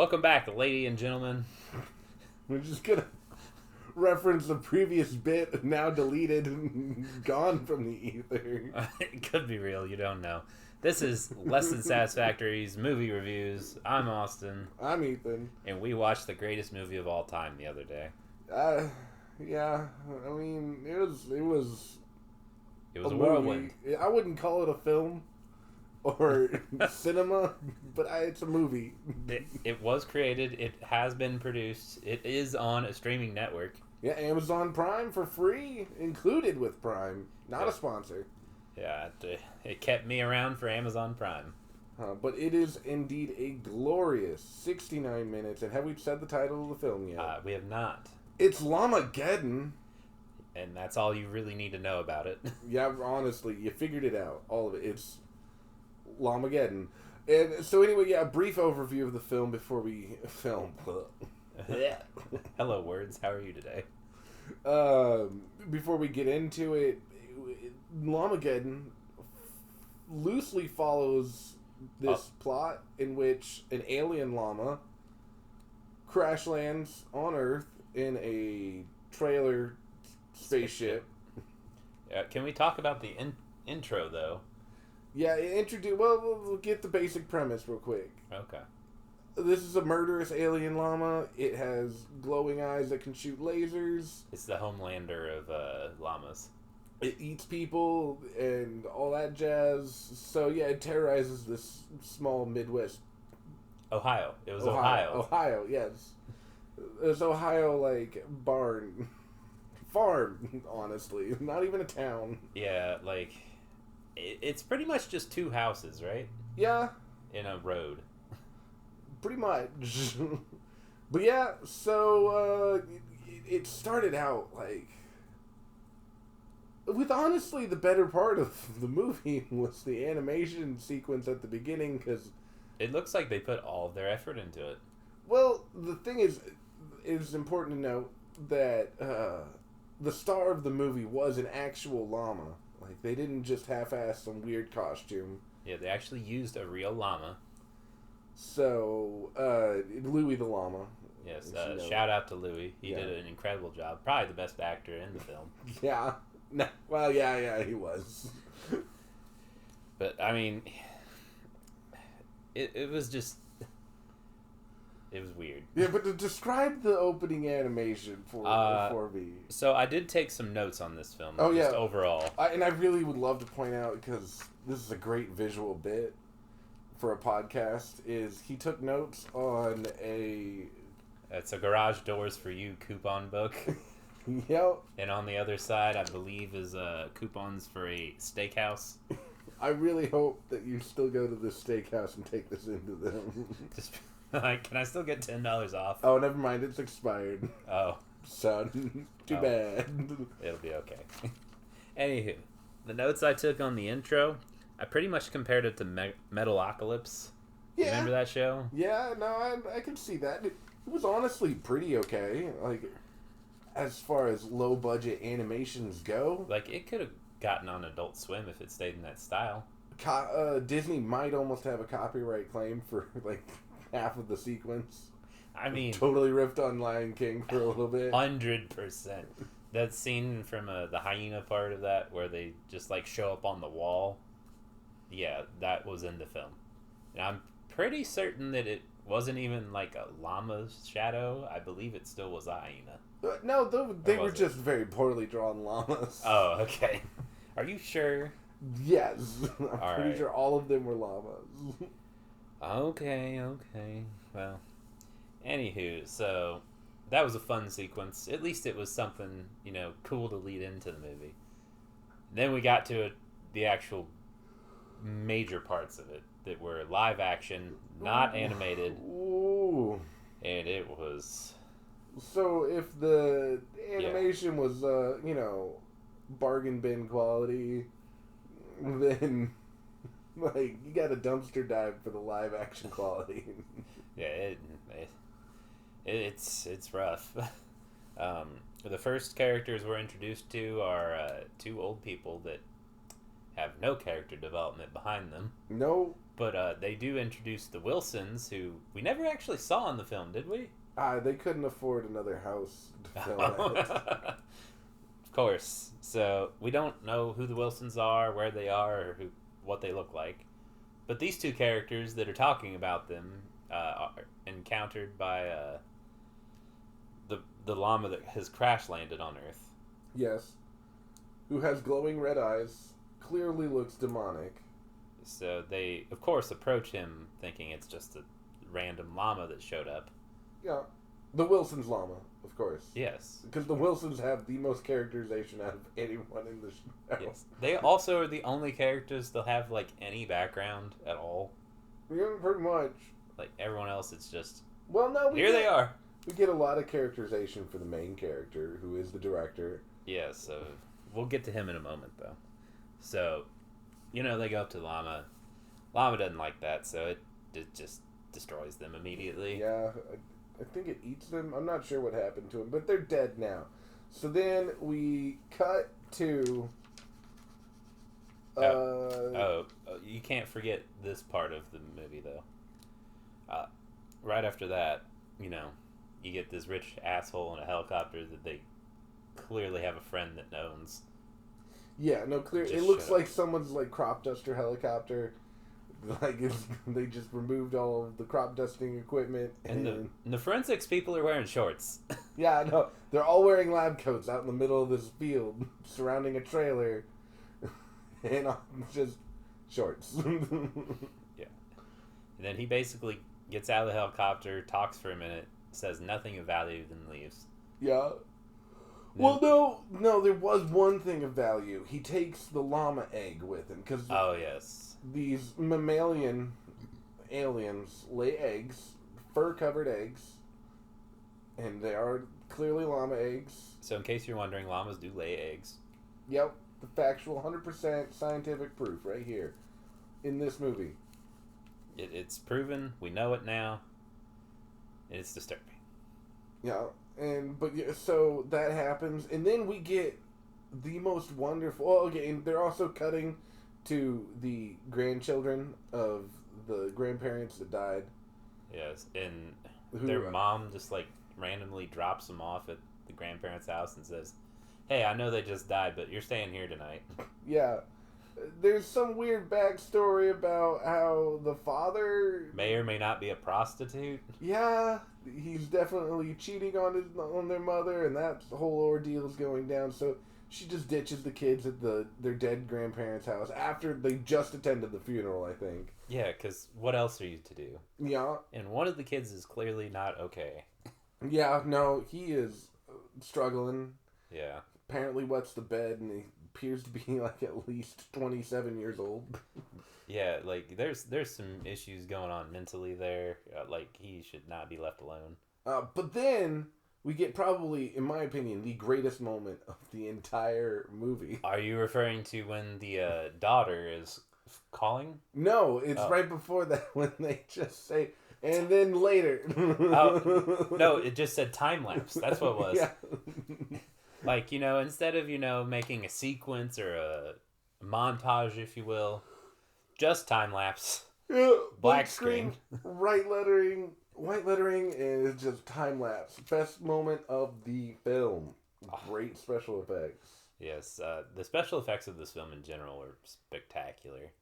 Welcome back, ladies and gentlemen. We're just gonna reference the previous bit, now deleted and gone from the ether. It could be real, you don't know. This is Less Than Satisfactory's movie reviews. I'm Austin, I'm Ethan. and we watched the greatest movie of all time the other day. Yeah, I mean, it was It was a movie. whirlwind. I wouldn't call it a film or cinema, but it's a movie. It was created. It has been produced. It is on a streaming network. Yeah, Amazon Prime for free, included with Prime. Not Yeah. a sponsor. Yeah, it kept me around for Amazon Prime. But it is indeed a glorious 69 minutes. And have we said the title of the film yet? We have not. It's Llamageddon. And that's all you really need to know about it. Yeah, honestly, you figured it out. All of it. It's Llamageddon. And so anyway, yeah, a brief overview of the film before we film. Hello, words. How are you today? Before we get into it, Llamageddon loosely follows this plot in which an alien llama crash lands on Earth in a trailer spaceship. Can we talk about the intro, though? Yeah, we'll get the basic premise real quick. Okay. This is a murderous alien llama. It has glowing eyes that can shoot lasers. It's the homelander of llamas. It eats people and all that jazz. So yeah, it terrorizes this small Midwest. Ohio. It was Ohio. Ohio, yes. It's Ohio, like, farm, honestly. Not even a town. Yeah, like, it's pretty much just two houses, right? Yeah, In a road. pretty much. But yeah, so it started out, like, with honestly the better part of the movie was the animation sequence at the beginning, because, It looks like they put all of their effort into it. well, the thing is, it's important to note that the star of the movie was an actual llama. Like, they didn't just half-ass some weird costume. Yeah, they actually used a real llama. So, Louis the llama. Yes, As you know. shout out to Louis. He Yeah. did an incredible job. Probably the best actor in the film. Yeah. No, well, yeah, he was. But, I mean, it was just... It was weird. Yeah, but to describe the opening animation for me. So I did take some notes on this film. Oh, just yeah. overall. And I really would love to point out, because this is a great visual bit for a podcast, is he took notes on a... It's a Garage Doors for You coupon book. Yep. And on the other side, I believe, is coupons for a steakhouse. I really hope that you still go to this steakhouse and take this into them. Just like, can I still get $10 off? Oh, never mind. It's expired. Oh, Son. Too Oh. bad. it'll be okay. Anywho, the notes I took on the intro, I pretty much compared it to Metalocalypse. Yeah. Remember that show? Yeah, no, I can see that. It was honestly pretty okay. Like, as far as low-budget animations go, Like, it could have gotten on Adult Swim if it stayed in that style. Disney might almost have a copyright claim for, like, half of the sequence. I mean, Totally riffed on Lion King for a little bit. 100%. That scene from the hyena part of that where they just, like, show up on the wall, yeah, that was in the film. And I'm pretty certain that it wasn't even, like, a llama's shadow. I believe it still was a hyena. No, they Or were was just very poorly drawn llamas. Oh, okay. Are you sure? Yes. I'm All pretty right. sure all of them were llamas. Okay. Well, anywho, so that was a fun sequence. At least it was something, cool to lead into the movie. Then we got to the actual major parts of it that were live action, not animated, Ooh. and it was... So if the animation was, bargain bin quality, then, like, you got a dumpster dive for the live action quality. Yeah, it's rough. The first characters we're introduced to are two old people that have no character development behind them. No. But they do introduce the Wilsons, who we never actually saw in the film, did we? They couldn't afford another house to film it. Of course. So we don't know who the Wilsons are, where they are, or what they look like. But these two characters that are talking about them are encountered by the llama that has crash landed on Earth. Yes. Who has glowing red eyes, clearly looks demonic. So they, of course, approach him thinking it's just a random llama that showed up. Yeah. The Wilsons llama, of course. Yes. Because the Wilsons have the most characterization out of anyone in the show. Yes. They also are the only characters that have, like, any background at all. Yeah, pretty much. Like, everyone else, it's just... Well, no, they are. We get a lot of characterization for the main character, who is the director. Yeah, so we'll get to him in a moment, though. So, they go up to Llama. Llama doesn't like that, so it just destroys them immediately. Yeah, I think it eats them. I'm not sure what happened to them, but they're dead now. So then we cut to... you can't forget this part of the movie, though. Right after that, you get this rich asshole in a helicopter that they clearly have a friend that owns. Yeah, no, clear. It looks like someone's crop duster helicopter. They just removed all of the crop dusting equipment. And the forensics people are wearing shorts. Yeah, no, they're all wearing lab coats out in the middle of this field surrounding a trailer. And just shorts. Yeah. And then he basically gets out of the helicopter, talks for a minute, says nothing of value, then leaves. Yeah. Well, no, there was one thing of value. He takes the llama egg with him. Oh, yes. These mammalian aliens lay eggs, fur-covered eggs, and they are clearly llama eggs. So in case you're wondering, llamas do lay eggs. Yep, the factual 100% scientific proof right here in this movie. It's proven. We know it now. It's disturbing. Yeah, so that happens, and then we get the most wonderful... Well, okay, and they're also cutting to the grandchildren of the grandparents that died. Yes, and their mom just, randomly drops them off at the grandparents' house and says, "Hey, I know they just died, but you're staying here tonight." Yeah. There's some weird backstory about how the father... may or may not be a prostitute. Yeah, he's definitely cheating on their mother, and that whole ordeal is going down, so she just ditches the kids at their dead grandparents' house after they just attended the funeral, I think. Yeah, because what else are you to do? Yeah. And one of the kids is clearly not okay. Yeah, no, he is struggling. Yeah. Apparently wets the bed, and he appears to be at least 27 years old. Yeah, there's some issues going on mentally there. He should not be left alone. But then we get probably, in my opinion, the greatest moment of the entire movie. Are you referring to when the daughter is calling? No, it's right before that when they just say, and then later. No, it just said time lapse. That's what it was. Yeah. Instead of, making a sequence or a montage, if you will, just time lapse. Yeah, black screen. White lettering, and it's just time lapse. Best moment of the film. Great special effects. Yes, the special effects of this film in general were spectacular.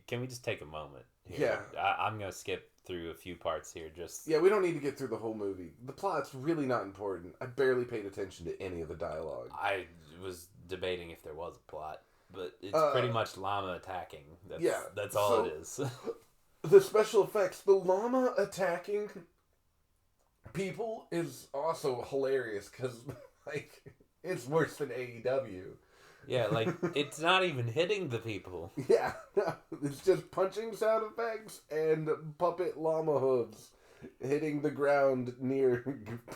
Can we just take a moment here? Yeah. I'm going to skip through a few parts here. Yeah, we don't need to get through the whole movie. The plot's really not important. I barely paid attention to any of the dialogue. I was debating if there was a plot, but it's pretty much llama attacking. That's all it is. The special effects, the llama attacking people is also hilarious because, it's worse than AEW. Yeah, it's not even hitting the people. Yeah, it's just punching sound effects and puppet llama hooves hitting the ground near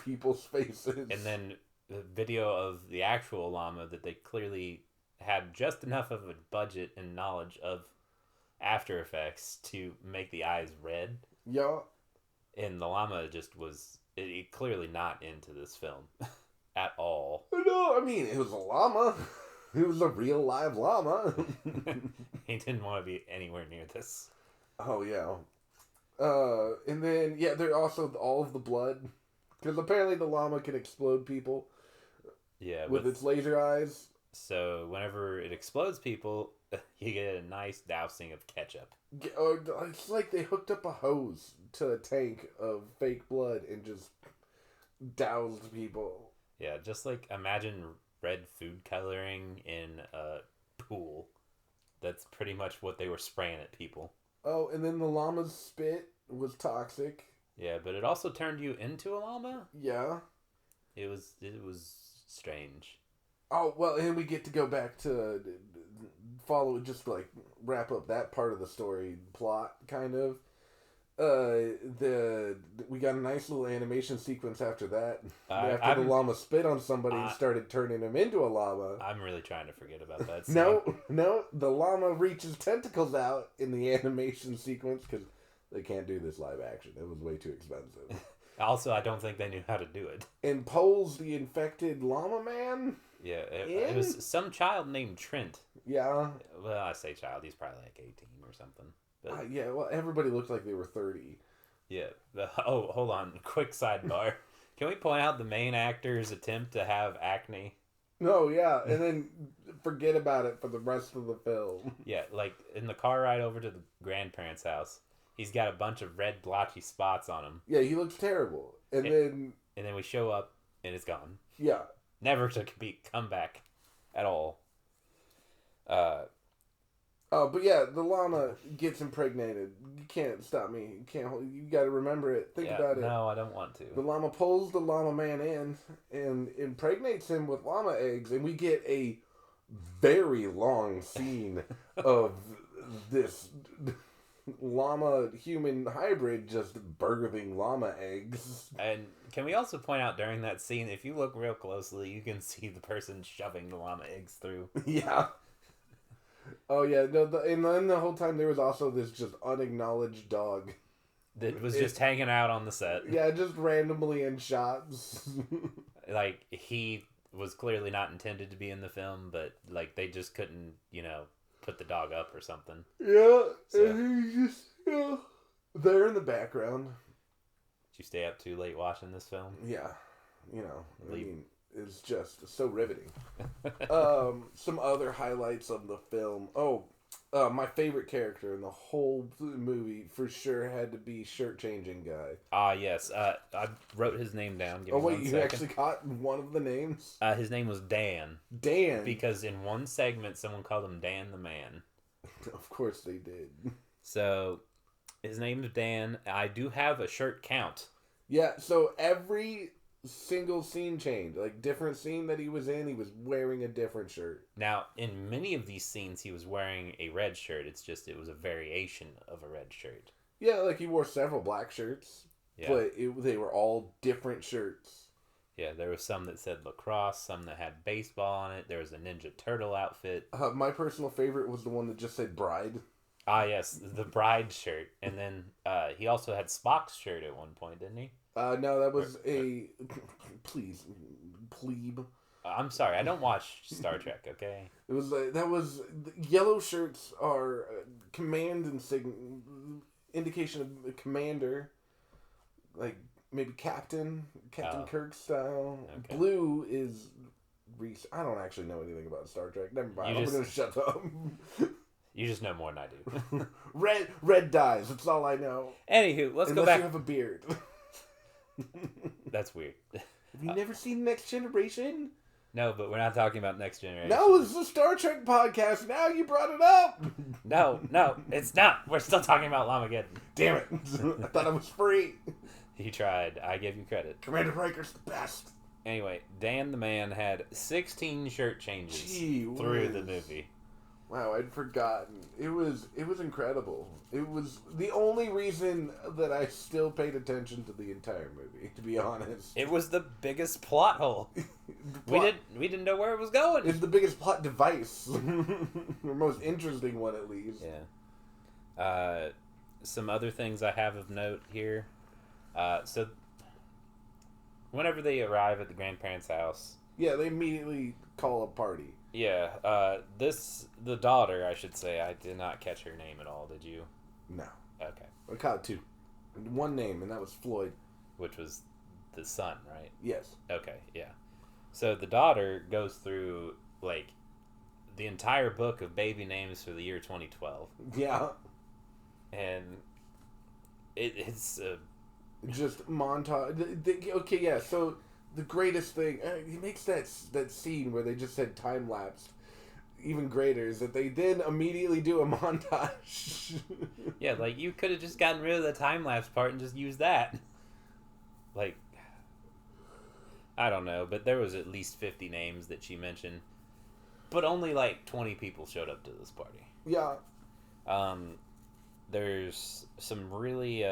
people's faces. And then the video of the actual llama that they clearly had just enough of a budget and knowledge of After Effects to make the eyes red. Yeah. And the llama just was clearly not into this film at all. No, I mean, it was a llama. It was a real live llama. He didn't want to be anywhere near this. Oh, yeah. And then, yeah, there also all of the blood. Because apparently the llama can explode people. Yeah. With its laser eyes. So whenever it explodes people, you get a nice dousing of ketchup. It's like they hooked up a hose to a tank of fake blood and just doused people. Yeah, just like imagine red food coloring in a pool. That's pretty much what they were spraying at people. Oh, and then the llama's spit was toxic. Yeah, but it also turned you into a llama? Yeah. It was strange. Oh, well, and we get to go back to just like wrap up that part of the story plot, kind of. We got a nice little animation sequence after that. After the llama spit on somebody and started turning him into a llama. I'm really trying to forget about that scene. No, the llama reaches tentacles out in the animation sequence because they can't do this live action. It was way too expensive. Also, I don't think they knew how to do it. And pulls the infected llama man. Yeah, it was some child named Trent. Yeah. Well, I say child. He's probably like 18 or something. But, yeah, well, everybody looked like they were 30. Yeah. Oh, hold on. Quick sidebar. Can we point out the main actor's attempt to have acne? No, yeah, and then forget about it for the rest of the film. Yeah, like in the car ride over to the grandparents' house, he's got a bunch of red blotchy spots on him. Yeah, he looks terrible. And then we show up and it's gone. Yeah. Never to come back at all. But yeah, the llama gets impregnated. You can't stop me. You got to remember it. Think about it. No, I don't want to. The llama pulls the llama man in and impregnates him with llama eggs, and we get a very long scene of this llama human hybrid just birthing llama eggs. And can we also point out during that scene, if you look real closely, you can see the person shoving the llama eggs through. Yeah. Oh yeah, no. And then the whole time there was also this just unacknowledged dog that was just hanging out on the set. Yeah, just randomly in shots. Like he was clearly not intended to be in the film, but like they just couldn't, put the dog up or something. Yeah, so. And he's just there in the background. Did you stay up too late watching this film? Yeah, it's just so riveting. Some other highlights of the film. My favorite character in the whole movie for sure had to be shirt changing guy. Yes. I wrote his name down. Give me 1 second. You actually caught one of the names? His name was Dan. Dan. Because in one segment, someone called him Dan the Man. Of course they did. So, his name is Dan. I do have a shirt count. Yeah, so every single scene change, like different scene that he was in, he was wearing a different shirt. Now, in many of these scenes, he was wearing a red shirt. It's just it was a variation of a red shirt. Yeah, like he wore several black shirts, but they were all different shirts. Yeah, there was some that said lacrosse, some that had baseball on it. There was a Ninja Turtle outfit. My personal favorite was the one that just said bride. Ah, yes, the bride shirt. And then he also had Spock's shirt at one point, didn't he? No, that was please, plebe. I'm sorry, I don't watch Star Trek. Okay. It was yellow shirts are command and indication of commander, like maybe Captain Kirk style. Okay. Blue is Reese. I don't actually know anything about Star Trek. Never mind. I'm gonna shut up. You just know more than I do. Red dyes. That's all I know. Anywho, let's go back. Unless you have a beard. That's weird. Have you never seen Next Generation? No, but we're not talking about Next Generation. No, it's a Star Trek podcast. Now you brought it up. No, it's not. We're still talking about Llamageddon. Damn it. I thought it was free. You tried. I give you credit. Commander Riker's the best. Anyway, Dan the Man had 16 shirt changes through the movie. Wow, I'd forgotten. It was incredible. It was the only reason that I still paid attention to the entire movie, to be honest. It was the biggest plot hole. We didn't know where it was going. It's the biggest plot device. The most interesting one, at least. Yeah. Some other things I have of note here. So whenever they arrive at the grandparents' house. Yeah, they immediately call a party. The daughter, I should say, I did not catch her name at all, did you? No. Okay. I caught two. One name, and that was Floyd. Which was the son, right? Yes. Okay, yeah. So the daughter goes through, like, the entire book of baby names for the year 2012. Yeah. And it's just montage. Okay, yeah, so the greatest thing, he makes that scene where they just said time lapsed even greater, is that they then immediately do a montage. Yeah, like, you could have just gotten rid of the time lapse part and just used that. Like, I don't know, but there was at least 50 names that she mentioned, but only like 20 people showed up to this party. Yeah. There's some really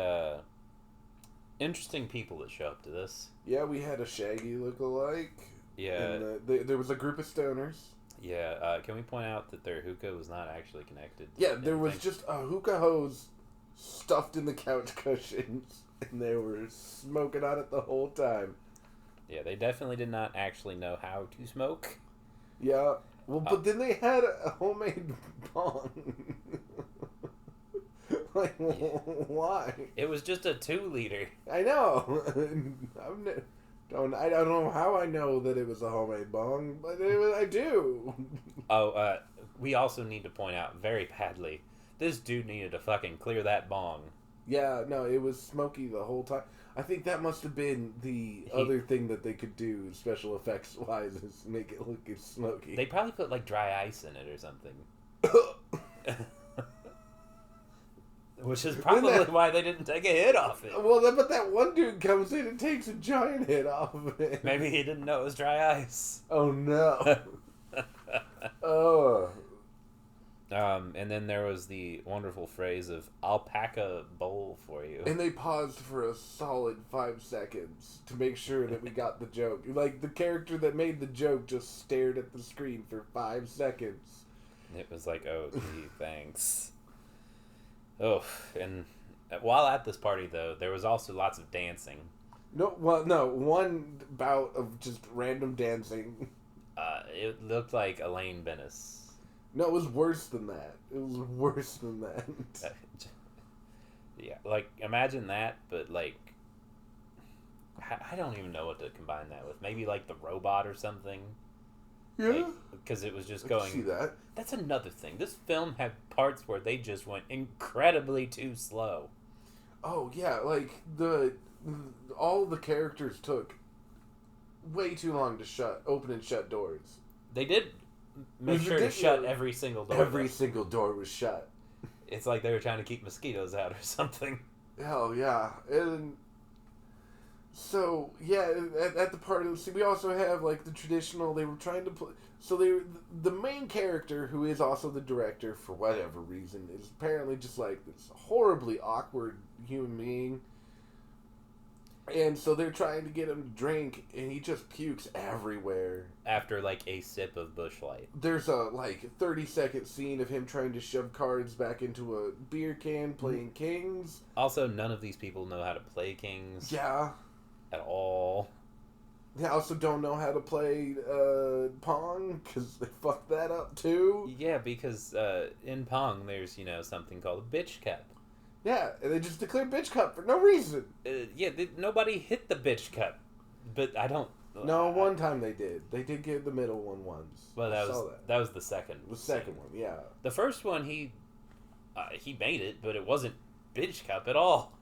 interesting people that show up to this. Yeah, we had a Shaggy look-alike. Yeah. And there was a group of stoners. Yeah, can we point out that their hookah was not actually connected to Yeah, there was just a hookah hose stuffed in the couch cushions, and they were smoking on it the whole time. Yeah, they definitely did not actually know how to smoke. Yeah, well, but then they had a homemade bong. Like, why? It was just a 2-liter. I know. I don't know how I know that it was a homemade bong, but I do. Oh, we also need to point out very badly, this dude needed to fucking clear that bong. Yeah, no, it was smoky the whole time. I think that must have been the other thing that they could do, special effects wise, is make it look smoky. They probably put like dry ice in it or something. Which is probably why they didn't take a hit off it. Well, but that one dude comes in and takes a giant hit off of it. Maybe he didn't know it was dry ice. Oh no. Oh. And then there was the wonderful phrase of, "I'll pack a bowl for you." And they paused for a solid 5 seconds to make sure that we got the joke. Like, the character that made the joke just stared at the screen for 5 seconds. It was like, oh, gee, thanks. Oh, and while at this party, though, there was also lots of dancing. No, well, no, one bout of just random dancing. It looked like Elaine Bennis. No, it was worse than that. It was worse than that. Yeah, like, imagine that, but, like, I don't even know what to combine that with. Maybe, like, the robot or something. Yeah. Because it was just I going... can see that. That's another thing. This film had parts where they just went incredibly too slow. Oh, yeah, like, all the characters took way too long to open and shut doors. They did make sure to shut every single door. Every single door was shut. It's like they were trying to keep mosquitoes out or something. Hell yeah. And so, yeah, at the party, see, we also have, like, the traditional, they were trying to play, so the main character, who is also the director, for whatever reason, is apparently just, like, this horribly awkward human being. And so they're trying to get him to drink, and he just pukes everywhere. After, like, a sip of Busch Light. There's a, like, 30-second scene of him trying to shove cards back into a beer can, playing Kings. Also, none of these people know how to play Kings. Yeah. At all. They also don't know how to play Pong, because they fucked that up, too. Yeah, because in Pong, there's, something called a bitch cup. Yeah, and they just declared bitch cup for no reason. Nobody hit the bitch cup. But I don't... No, one time they did. They did get the middle one once. Well, that was the second. The second one, yeah. The first one, he made it, but it wasn't bitch cup at all.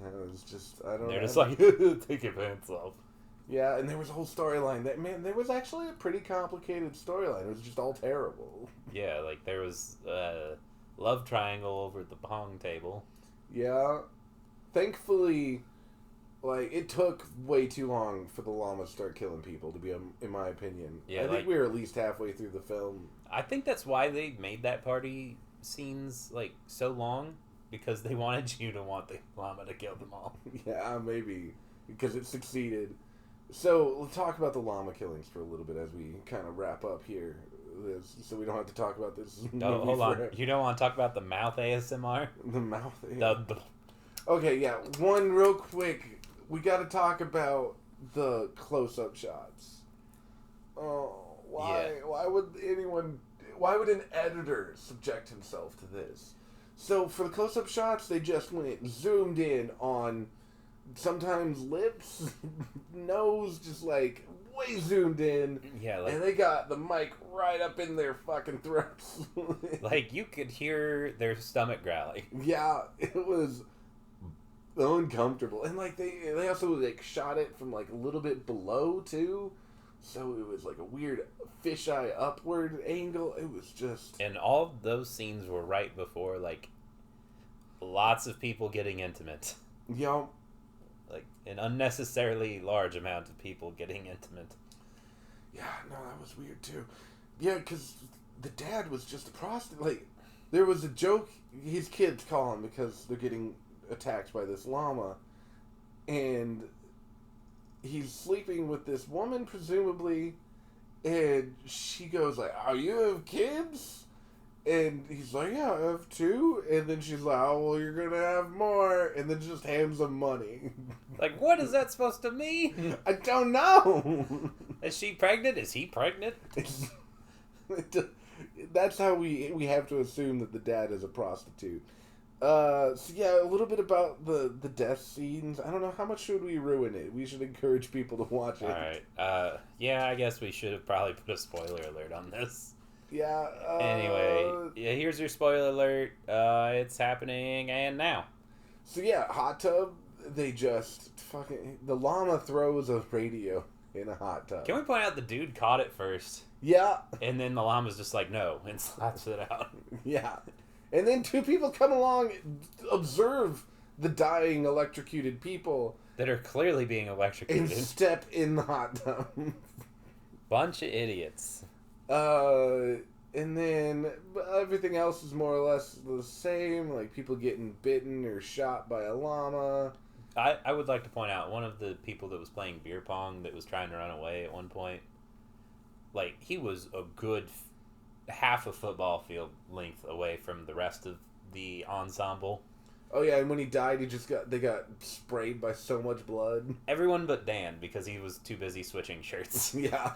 Yeah, it was just, I don't know. They're just like, take your pants off. Yeah, and there was a whole storyline. There was actually a pretty complicated storyline. It was just all terrible. Yeah, like, there was a love triangle over the Pong table. Yeah. Thankfully, like, it took way too long for the llama to start killing people, to be, in my opinion. Yeah, I think we were at least halfway through the film. I think that's why they made that party scenes, like, so long, because they wanted you to want the llama to kill them all. Yeah, maybe, because it succeeded. So, let's talk about the llama killings for a little bit as we kind of wrap up here. So we don't have to talk about this. No, hold on. You don't want to talk about the mouth ASMR? The mouth ASMR. Okay, yeah. One real quick. We got to talk about the close-up shots. Oh, Why would anyone? Why would an editor subject himself to this? So for the close-up shots, they just went zoomed in on sometimes lips, nose, just like way zoomed in. Yeah, like, and they got the mic right up in their fucking throats. like you could hear their stomach growling. Yeah, it was uncomfortable, and like they also like shot it from like a little bit below too. So it was like a weird fisheye upward angle. It was just... And all of those scenes were right before, like, lots of people getting intimate. Yeah. Like, an unnecessarily large amount of people getting intimate. Yeah, no, that was weird, too. Yeah, because the dad was just a prostitute. Like, there was a joke his kids call him because they're getting attacked by this llama. And... he's sleeping with this woman, presumably, and she goes like, "Oh, you have kids?" And he's like, "Yeah, I have 2." And then she's like, "Oh, well, you're gonna have more," and then just hands him money. Like, what is that supposed to mean? I don't know. Is she pregnant? Is he pregnant? That's how we have to assume that the dad is a prostitute. So yeah, a little bit about the death scenes. I don't know, how much should we ruin it? We should encourage people to watch it. Alright, yeah, I guess we should have probably put a spoiler alert on this. Yeah, Anyway, yeah, here's your spoiler alert. It's happening, and now. So yeah, hot tub, they just fucking... the llama throws a radio in a hot tub. Can we point out the dude caught it first? Yeah. And then the llama's just like, no, and slaps it out. Yeah. And then 2 people come along, observe the dying electrocuted people. That are clearly being electrocuted. And step in the hot tub. Bunch of idiots. And then everything else is more or less the same. Like people getting bitten or shot by a llama. I would like to point out, one of the people that was playing beer pong that was trying to run away at one point, like, he was a good... half a football field length away from the rest of the ensemble. Oh yeah, and when he died, they got sprayed by so much blood. Everyone but Dan, because he was too busy switching shirts. Yeah.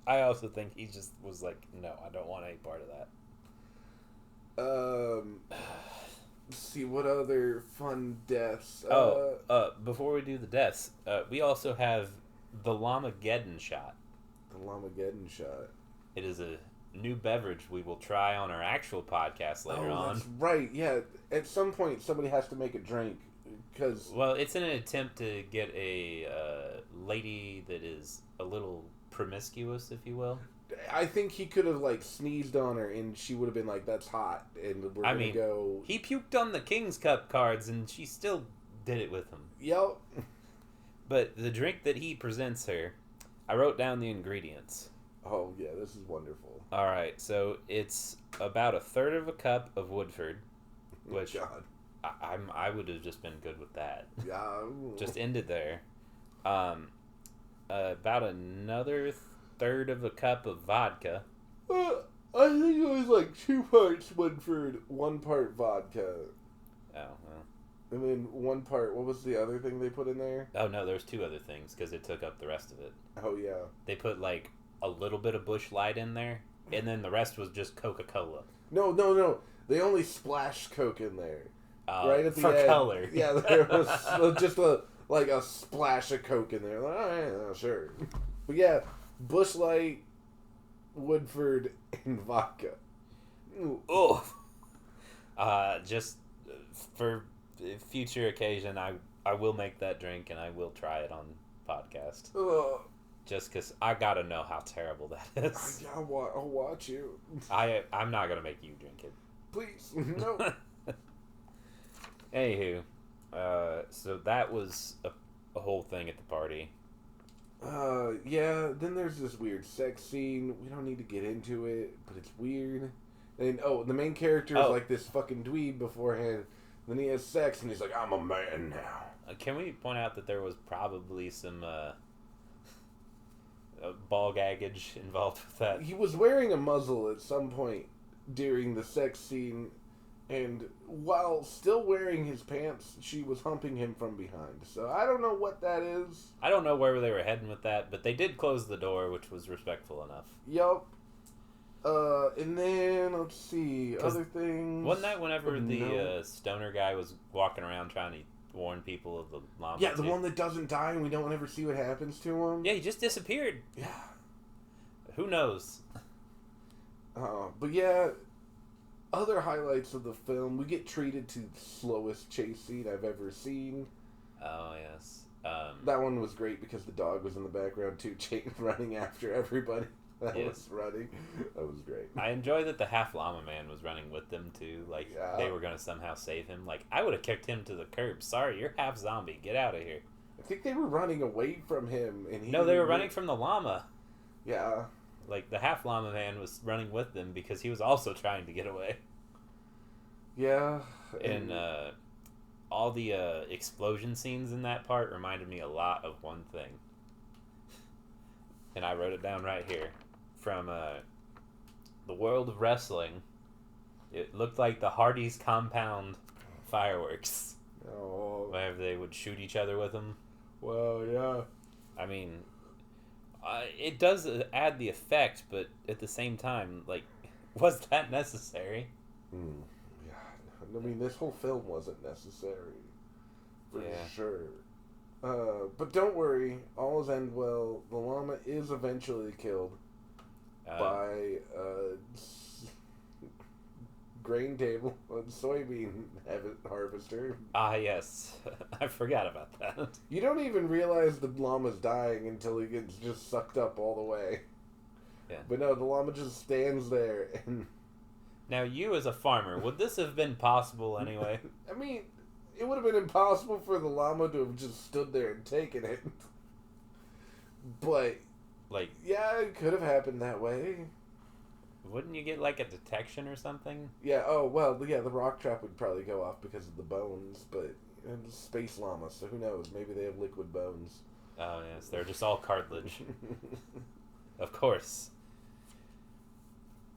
I also think he just was like, no, I don't want any part of that. Let's see, what other fun deaths? Before we do the deaths, we also have the Llamageddon shot. The Llamageddon shot. It is a new beverage we will try on our actual podcast later on. That's right, yeah. At some point, somebody has to make a drink. Cause... well, it's in an attempt to get a lady that is a little promiscuous, if you will. I think he could have, like, sneezed on her, and she would have been like, that's hot, and we're going to go... he puked on the King's Cup cards, and she still did it with him. Yep. But the drink that he presents her, I wrote down the ingredients. Oh, yeah, this is wonderful. Alright, so it's about 1/3 of a cup of Woodford, which God. I would have just been good with that. Yeah. Just ended there. About another 1/3 of a cup of vodka. I think it was like 2 parts Woodford, 1 part vodka. Oh, well. And then 1 part, what was the other thing they put in there? Oh, no, there's 2 other things, because it took up the rest of it. Oh, yeah. They put, like, a little bit of Busch Light in there, and then the rest was just Coca-Cola. No. They only splashed Coke in there. Right at the for end. color. Yeah, there was just a splash of Coke in there. Like, oh, yeah, sure. But yeah, Busch Light, Woodford, and vodka. Oh. Just for future occasion, I will make that drink and I will try it on podcast. Just because I gotta know how terrible that is. I'll watch you. I'm not gonna make you drink it. Please, no. Anywho, so that was a whole thing at the party. Yeah, then there's this weird sex scene. We don't need to get into it, but it's weird. And, the main character is like this fucking dweeb beforehand. Then he has sex, and he's like, I'm a man now. Can we point out that there was probably some ball gaggage involved with that? He was wearing a muzzle at some point during the sex scene, And while still wearing his pants, she was humping him from behind. So I don't know what that is. I don't know where they were heading with that, but they did close the door, which was respectful enough. Yup. And then, let's see, other things. Wasn't that whenever the stoner guy was walking around trying to warn people of the llama? Yeah, the one that doesn't die and we don't ever see what happens to him? Yeah, he just disappeared. Yeah. Who knows? But yeah, other highlights of the film, we get treated to the slowest chase scene I've ever seen. Oh, yes. That one was great because the dog was in the background too, running after everybody. That was running. That was great. I enjoy that the half llama man was running with them too. Like, they were going to somehow save him. Like, I would have kicked him to the curb. Sorry, you're half zombie. Get out of here. I think they were running away from him. And No, they were running from the llama. Yeah. Like, the half llama man was running with them because he was also trying to get away. Yeah. And all the explosion scenes in that part reminded me a lot of one thing. And I wrote it down right here. From the world of wrestling, it looked like the Hardys compound fireworks. Oh. Whenever they would shoot each other with them. Well, yeah. I mean, it does add the effect, but at the same time, like, was that necessary? Yeah. I mean, this whole film wasn't necessary. For sure. But don't worry, all is end well. The llama is eventually killed. By grain table and soybean harvester. Ah, yes. I forgot about that. You don't even realize the llama's dying until he gets just sucked up all the way. Yeah. But no, the llama just stands there and... Now, you as a farmer, would this have been possible anyway? I mean, it would have been impossible for the llama to have just stood there and taken it. But... Like, yeah, it could have happened that way. Wouldn't you get, like, a detection or something? Yeah, the rock trap would probably go off because of the bones, but it's space llama, so who knows? Maybe they have liquid bones. Oh, yes, they're just all cartilage. Of course.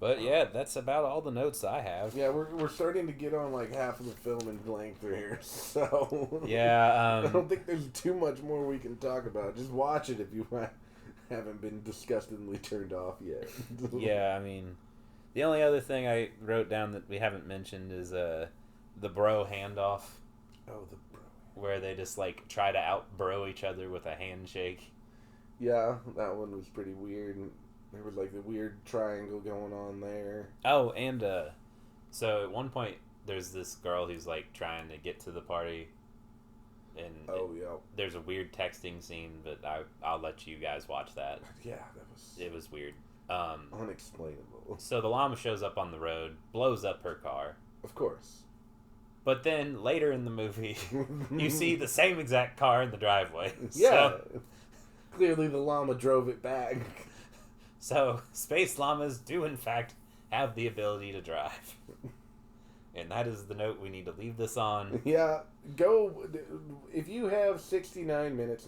But, yeah, that's about all the notes I have. Yeah, we're starting to get on, like, half of the film in length here, so... Yeah, I don't think there's too much more we can talk about. Just watch it if you haven't been disgustingly turned off yet. Yeah, I mean, the only other thing I wrote down that we haven't mentioned is the bro handoff. Oh, the bro. Where they just, like, try to out-bro each other with a handshake. Yeah, that one was pretty weird. There was, like, the weird triangle going on there. Oh, and, so at one point, there's this girl who's, like, trying to get to the party. And there's a weird texting scene, but I'll let you guys watch that. Yeah, it was weird. Unexplainable. So the llama shows up on the road, blows up her car. Of course. But then later in the movie, you see the same exact car in the driveway. Yeah. So, clearly the llama drove it back. So space llamas do in fact have the ability to drive. And that is the note we need to leave this on. Yeah, go... If you have 69 minutes,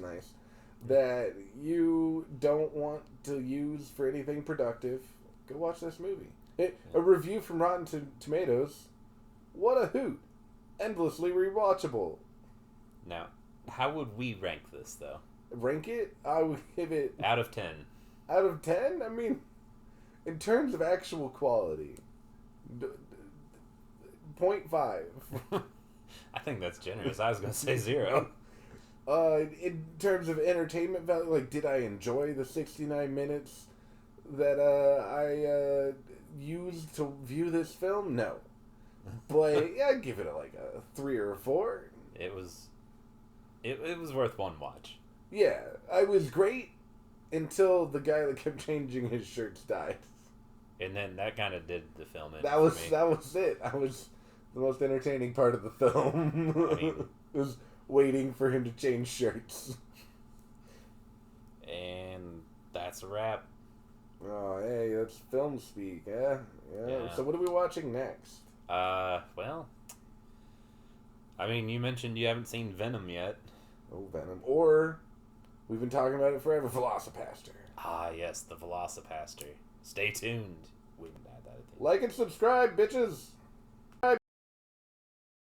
that you don't want to use for anything productive, go watch this movie. A review from Rotten Tomatoes. What a hoot. Endlessly rewatchable. Now, how would we rank this, though? Rank it? I would give it... Out of 10. Out of 10? I mean, in terms of actual quality... 0.5. I think that's generous. I was going to say 0. In terms of entertainment value, like, did I enjoy the 69 minutes that I used to view this film? No. But yeah, I'd give it like a 3 or a 4. It was worth one watch. Yeah, I was great until the guy that kept changing his shirts died. And then that kind of did the film in. That was it. I was the most entertaining part of the film. I mean, was waiting for him to change shirts. And that's a wrap. Oh, hey, that's film speak, yeah. So what are we watching next? Well, I mean, you mentioned you haven't seen Venom yet. Oh, Venom. Or, we've been talking about it forever, Velocipaster. Ah, yes, the Velocipaster. Stay tuned. We can add that at the end. Like and subscribe, bitches!